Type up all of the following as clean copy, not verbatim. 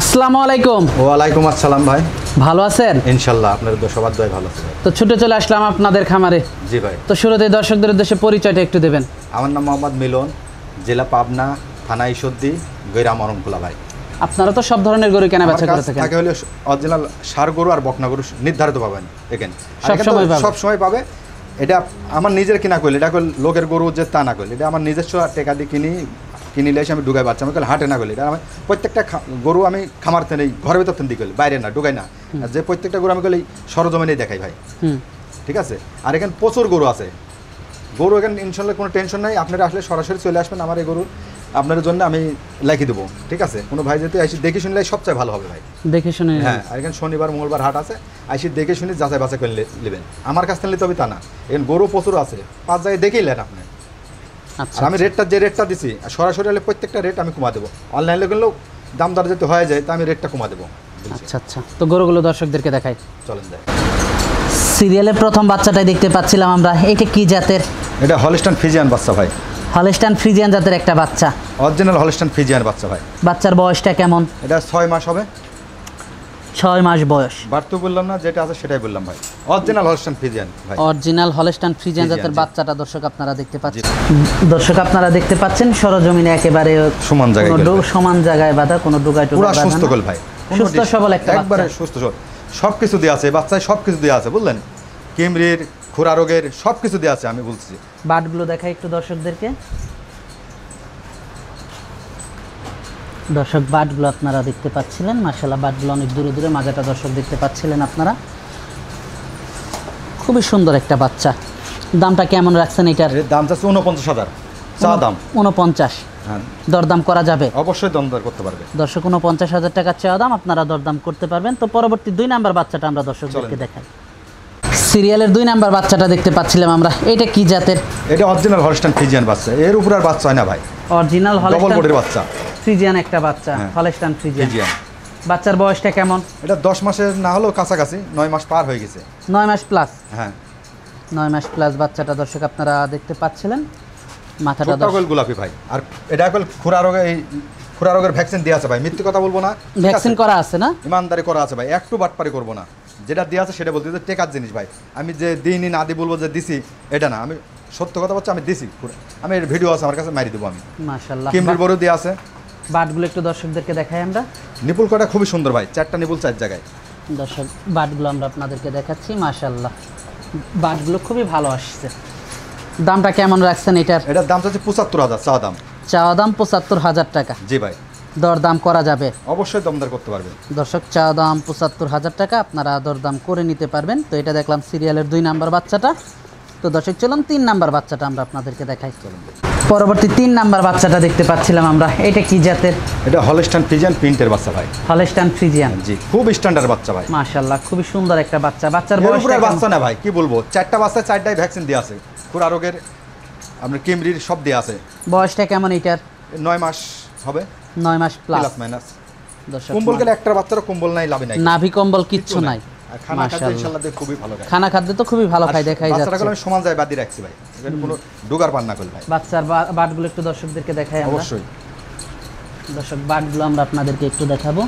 আসসালামু আলাইকুম। ওয়ালাইকুম আসসালাম ভাই। ভালো আছেন? ইনশাল্লাহ আপনাদের সবার দোয়ায় ভালো আছে। তো ছুটে চলে আসলাম আপনাদের খামারে। জি ভাই। তো শুরুতে দর্শকদের উদ্দেশ্যে পরিচয়টা একটু দেবেন। আমার নাম মোহাম্মদ মিলন, জেলা পাবনা, থানা ঈশ্বরদী, গৈরা মরমখোলা ভাই। আপনারা তো সব ধরনের গরু কেনা বেচা করে থাকেন। থাকে হলো অরিজিনাল ষাঁড় গরু আর বকনা গরু নির্ধারিত পাবেন এখানে। সব সময় পাবে। এটা আমার নিজের কিনা কইল, এটা কইল লোকের গরু যে তা না কইল, এটা আমার নিজস্ব টাকা দিয়ে কিনিলে এসে আমি ঢুকাই বাচ্চা আমি কইল হাটে না কইল। এটা আমি প্রত্যেকটা গরু আমি খামার থেকে ঘরের ভিতর থেকে কইল, বাইরে না ঢুকাই না। যে প্রত্যেকটা গরু আমি কইল সরজমিনেই দেখাই ভাই। ঠিক আছে। আর এখানে প্রচুর গরু আছে। গরু এখানে ইনশাল্লাহ কোনো টেনশন নাই। আপনারা আসলে সরাসরি চলে আসবেন আমার এই গরু আপনার জন্য আমি লিখে দেবো। ঠিক আছে। কোনো ভাই যদি আইসি দেখে শুনলে সবচেয়ে ভালো হবে ভাই। দেখে শুনে। হ্যাঁ। আর এখানে শনিবার মঙ্গলবার হাট আছে, আইসি দেখে শুনে যাচাই বাছাই করে নেবেন। আমার কাছ থেকে তবে তা না, এখানে গরু প্রচুর আছে, 5 জায়গায় দেখেই নেন আপনি। আর আমি যে রেটটা দিছি সরাসরি হলে প্রত্যেকটা রেট আমি কমা দেবো। অনলাইনে গেলেও দাম দর যদি হয়ে যায় তা আমি রেটটা কমা দেবো। আচ্ছা আচ্ছা। তো গরুগুলো দর্শকদেরকে দেখাই। চলেন দেখ। সিরিয়ালের প্রথম বাচ্চাটাই দেখতে পাচ্ছিলাম আমরা। এটা কি জাতের? এটা হলস্টাইন ফ্রিজিয়ান বাচ্চা ভাই। হলস্টাইন ফ্রিজিয়ান জাতের একটা বাচ্চা। অরিজিনাল হলস্টাইন ফ্রিজিয়ান বাচ্চা ভাই। বাচ্চার বয়সটা কেমন? এটা 6 মাস হবে। 6 মাস বয়স। বাড়তো বললাম না, যেটা আছে সেটাই বললাম ভাই। অরিজিনাল হলস্টাইন ফ্রিজিয়ান ভাই। অরিজিনাল হলস্টাইন ফ্রিজিয়ান জাতের বাচ্চাটা দর্শক আপনারা দেখতে পাচ্ছেন। দর্শক আপনারা দেখতে পাচ্ছেন সরজমিনে একেবারে সমান জায়গায় বাঁধা, কোনো ডুগাই টুগাই বাঁধা না। সুস্থ কল ভাই। সুস্থ সবল একটা বাচ্চা। একবারে সুস্থ সবল। সবকিছু দেয়া আছে বাচ্চায়, সবকিছু দেয়া আছে বুঝলেন। কিমরির, খুরা রোগের সবকিছু দেয়া আছে আমি বলছি। বাটগুলো দেখাই একটু দর্শকদেরকে। দর্শক বাটগুলো আপনারা দেখতে পাচ্ছিলেন। মাশাআল্লাহ বাটগুলো অনেক দূরে দূরে, মাজাটা দর্শক দেখতে পাচ্ছিলেন আপনারা। খুবই সুন্দর একটা বাচ্চা। দামটা কেমন রাখছেন এটার? এর দাম চাচ্ছে 49,000 চা দাম। 49। হ্যাঁ। দরদাম করা যাবে? অবশ্যই দরদাম করতে পারবে। দর্শক 49,000 টাকা চাওয়া দাম, আপনারা দরদাম করতে পারবেন। তো পরবর্তী 2 নাম্বার বাচ্চাটা আমরা দর্শকদেরকে দেখাই। সিরিয়ালের 2 নাম্বার বাচ্চাটা দেখতে পাচ্ছিলাম আমরা। এটা কি জাতের? এটা অরিজিনাল হলস্টাইন ফ্রিজিয়ান বাচ্চা। এর উপর আর বাচ্চা হয় না ভাই। অরিজিনাল হলস্টাইন ডবল বডির বাচ্চা। ফ্রিজিয়ান একটা বাচ্চা, হলস্টাইন ফ্রিজিয়ান। বাচ্চার বয়সটা কেমন? এটা 10 মাসের না হলেও কাছাকাছি, 9 মাস পার হয়ে গেছে। 9 মাস প্লাস। হ্যাঁ। 9 মাস প্লাস বাচ্চাটা দর্শক আপনারা দেখতে পাচ্ছিলেন। মাথাটা দর্শক গোলাপি ভাই। আর এটা কল খুরা রোগের ভ্যাকসিন দেয়া আছে ভাই। মিথ্যে কথা বলবো না। ভ্যাকসিন করা আছে না? ইমানদারি করা আছে ভাই। একটু বাটপারি করব না। যেটা দেয়া আছে সেটা বলতে যে টেকার জিনিস ভাই। আমি যে দিইনি না দি বলবো যে দিছি এটা না। আমি সত্য কথা বলছি, আমি দিছি। আমি এর ভিডিও আছে আমার কাছে, মারি দেবো আমি। মাশাআল্লাহ। কিমরির বড় দেয়া আছে। বাটগুলো একটু দর্শকদেরকে দেখাই আমরা। নিপুল কটা খুবই সুন্দর ভাই। 4টা নিপুল 4 জায়গায়। দর্শক বাটগুলো আমরা আপনাদেরকে দেখাচ্ছি। মাশাআল্লাহ বাটগুলো খুবই ভালো আসছে। দামটা কেমন রাখছেন এটার? এটার দাম চাচ্ছে 75,000 চাওয়া দাম। চাওয়া দাম 75,000 টাকা। জি ভাই। দরদাম করা যাবে? অবশ্যই দমদার করতে পারবে। দর্শক চাওয়া দাম 75,000 টাকা, আপনারা দরদাম করে নিতে পারবেন। তো এটা দেখলাম সিরিয়ালের 2 নাম্বার বাচ্চাটা। তো দর্শক চলুন 3 নাম্বার বাচ্চাটা আমরা আপনাদেরকে দেখাই। পরবর্তী 3 নাম্বার বাচ্চাটা দেখতে পাচ্ছিলাম আমরা। এটা কি জাতের? এটা হলস্টাইন ফ্রিজিয়ান প্রিন্টের বাচ্চা ভাই। Holstein Friesian. জি, খুব স্ট্যান্ডার্ড বাচ্চা ভাই। মাশাআল্লাহ খুবই সুন্দর একটা বাচ্চা। বাচ্চার বয়স বাচ্চা না ভাই, কি বলবো। 4টা বাচ্চা 4টাই ভ্যাকসিন দেয়া আছে। খুরা রোগের, আপনার কিমরির সব দেয়া আছে। বয়সটা কেমন এটার? 9 মাস হবে। 9 মাস প্লাস মাইনাস। দর্শক কম্বল গেলে একটা বাচ্চারও কম্বল নাই, লাভই নাই। নাভি কম্বল কিচ্ছু নাই। খানা খাদ্য ইনশাআল্লাহ খুবই ভালো খায়। খানা খাদ্য তো খুবই ভালো খায়, দেখাই যাচ্ছে। বাচ্চাটাকে আমি সমান জায়গায় বাদি রাখছি ভাই। এখানে কোনো ডুগার পান না করি ভাই। বাচ্চার বাটগুলো একটু দর্শকদেরকে দেখাই আমরা। অবশ্যই। দর্শক বাটগুলো আমরা আপনাদেরকে একটু দেখাবো।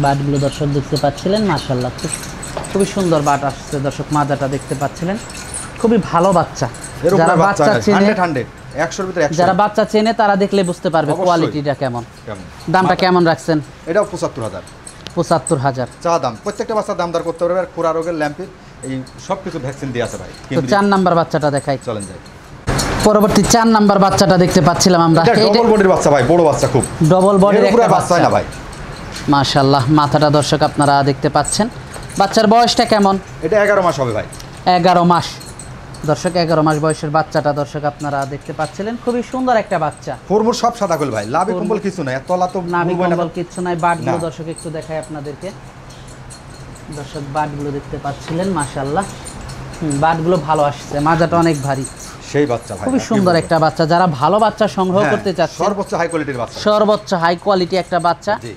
বাটগুলো দর্শক দেখতে পাচ্ছিলেন। মাশাআল্লাহ খুবই সুন্দর বাট আসছে। দর্শক মাজাটা দেখতে পাচ্ছিলেন। খুবই ভালো বাচ্চা। যারা বাচ্চা চেনে, 100 এর ভিতরে 100। যারা বাচ্চা চেনে তারা দেখলে বুঝতে পারবে কোয়ালিটিটা কেমন। দামটা কেমন রাখছেন? এটাও 75,000। 75,000 চা দাম। প্রত্যেকটা বাচ্চা দামদার করতে পারবে। আর খুরা রোগের ল্যাম্পের এই সব কিছু ভ্যাকসিন দেয়া আছে ভাই। তো 4 নাম্বার বাচ্চাটা দেখাই। চলেন যাই। পরবর্তী 4 নাম্বার বাচ্চাটা দেখতে পাচ্ছিলাম আমরা। এটা ডবল বডির বাচ্চা ভাই, বড় বাচ্চা খুব। ডবল বডির একটা বাচ্চা না ভাই। মাশাআল্লাহ মাথাটা দর্শক আপনারা দেখতে পাচ্ছেন। বাচ্চার বয়সটা কেমন? এটা 11 মাস হবে ভাই। 11 মাস। দর্শক 11 মাস বয়সের বাচ্চাটা দর্শক আপনারা দেখতে পাচ্ছিলেন। খুবই সুন্দর একটা বাচ্চা। ফরমুর সব সাদা কল ভাই। লাভি কম্বল কিছু নাই। তলা তো নাভি কম্বল কিছু নাই। বাটগুলো দর্শক একটু দেখাই আপনাদেরকে। দর্শক বাটগুলো দেখতে পাচ্ছিলেন। মাশাআল্লাহ বাটগুলো ভালো আসছে। মাজাটা অনেক ভারী। সেই বাচ্চা ভাই। খুবই সুন্দর একটা বাচ্চা। যারা ভালো বাচ্চা সংগ্রহ করতে চাচ্ছে, সর্বোচ্চ হাই কোয়ালিটির বাচ্চা। সর্বোচ্চ হাই কোয়ালিটি একটা বাচ্চা। জি।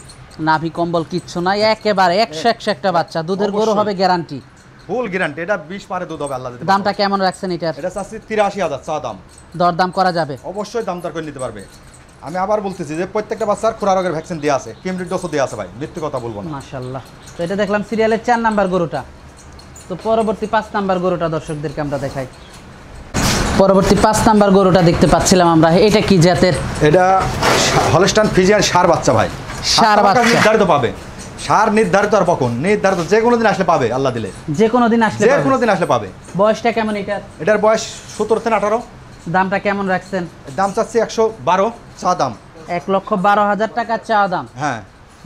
নাভি কম্বল কিচ্ছু নাই, একেবারে 100 একটা বাচ্চা। দুধের গরু হবে গ্যারান্টি। Full guarantee. এটা 20 পারে দুধ হবে আল্লাহ যদি। দামটা কেমন রাখছেন এটার? এটা চাচ্ছি 83,000 চা দাম। দরদাম করা যাবে? অবশ্যই দামদার করে নিতে পারবে। আমি আবার বলতেছি যে প্রত্যেকটা বাচ্চার খুরা রোগের ভ্যাকসিন দেওয়া আছে, কিমরিড ডোজও দেওয়া আছে ভাই, মিথ্যে কথা বলবো না। মাশাআল্লাহ। তো এটা দেখলাম সিরিয়ালের 4 নাম্বার গরুটা। তো পরবর্তী 5 নাম্বার গরুটা দর্শকদেরকে আমরা দেখাই। পরবর্তী 5 নাম্বার গরুটা দেখতে পাচ্ছিলাম আমরা, এটা কি জাতের? এটা হলস্টাইন ফ্রিজিয়ান ষাঁড় বাচ্চা ভাই। ষাঁড় বাচ্চা নির্ধারিত পাবে, ষাঁড় নির্ধারিত আর কখন নির্ধারিত, যে কোনো দিন আসলে পাবে, আল্লাহ দিলে যে কোনো দিন আসলে যে পাবে। কোনো দিন আসলে পাবে। বয়সটা কেমন এটার? এটার বয়স 17 থেকে 18। দামটা কেমন রাখছেন? দাম চাচ্ছি 112, চা দাম 1,12,000 টাকা চা দাম। হ্যাঁ,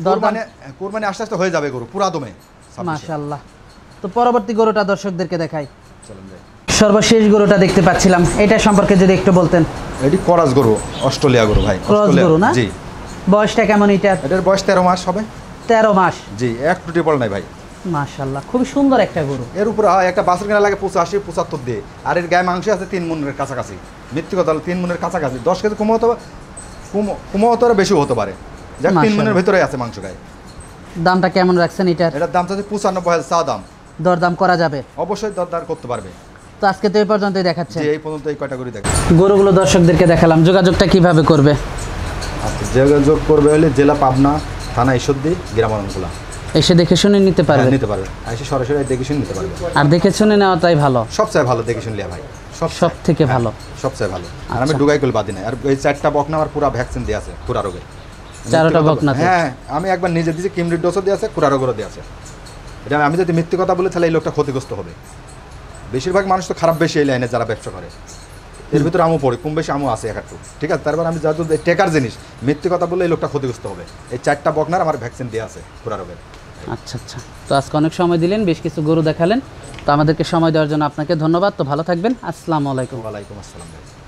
দরদাম কোরবানি আস্তে আস্তে হয়ে যাবে গরু পুরা দমে। মাশাআল্লাহ। তো পরবর্তী গরুটা দর্শকদেরকে দেখাই। চলুন ভাই। সর্বশেষ গরুটা দেখতে পাচ্ছিলাম, এটা সম্পর্কে যদি একটু বলতেন। এটি করাস গরু, অস্ট্রেলিয়া গরু ভাই। ক্রস অস্ট্রেলিয়া গরু না? জি। বয়সটা কেমন এটার? এটার বয়স 13 মাস হবে। 13 মাস। জি, এক টুটি পড়ে নাই ভাই। মাশাআল্লাহ, খুবই সুন্দর একটা গরু। এর উপরে একটা বাছুর কেনা লাগে 85-75 দিয়ে, আর এর গায়ে মাংস আছে 3 মনের কাছাকাছি। মৃত্যু কথা হলো 3 মনের কাছাকাছি, 10 কেজি কমও হতে পারে, বেশিও হতে পারে। যাক 3 মনের ভিতরে আছে মাংস গায়ে। দামটা কেমন রাখছেন এটার? এটার দাম চাচ্ছে 95,000 চা দাম। দরদাম করা যাবে? অবশ্যই দরদার করতে পারবে। তো আজকে তো এই পর্যন্তই দেখাচ্ছেন। যে এই পর্যন্ত এই কয়টা করে দেখেন। গরুগুলো দর্শকদেরকে দেখালাম, যোগাযোগটা কিভাবে করবে? আচ্ছা, যোগাযোগ করবে হলে জেলা পাবনা, থানা ঈশ্বরদী, গ্রাম অরণকুলা। এসে দেখে শুনে নিতে পারবে? নিতে পারবে, এসে সরাসরি দেখে শুনে নিতে পারবে। আর দেখে শুনে নেওয়াটাই ভালো, সবচেয়ে ভালো দেখে শুনলে ভাই, সব থেকে ভালো, সবচেয়ে ভালো। আর আমি ডুগাই কল বাদি নাই, আর এই 4টা বকনা আমার পুরো ভ্যাকসিন দেওয়া আছে খুরা রোগের। 4টা বকনা? হ্যাঁ, আমি একবার নিজে দিয়েছি, কিমরিড ডোজও দেওয়া আছে, খুরা রোগেরও দেওয়া আছে। এটা আমি যদি মিথ্যে কথা বলি তাহলে এই লোকটা ক্ষতিগ্রস্ত হবে। বেশিরভাগ মানুষ তো খারাপ বেশি এই লাইনে যারা ব্যবসা করে, এর ভিতরে আমও পড়ে, কম বেশি আমও আছে একটু, ঠিক আছে। তারপর আমি যাতে টেকার জিনিস মিথ্যে কথা বললে এই লোকটা ক্ষতিগ্রস্ত হবে। এই 4টা বকনার আমার ভ্যাকসিন দেওয়া আছে খুরা রোগের। আচ্ছা আচ্ছা। তো আজকে অনেক সময় দিলেন, বেশ কিছু গরু দেখালেন। তো আমাদেরকে সময় দেওয়ার জন্য আপনাকে ধন্যবাদ। তো ভালো থাকবেন, আসসালামু আলাইকুম। ওয়ালাইকুম আসসালাম ভাই।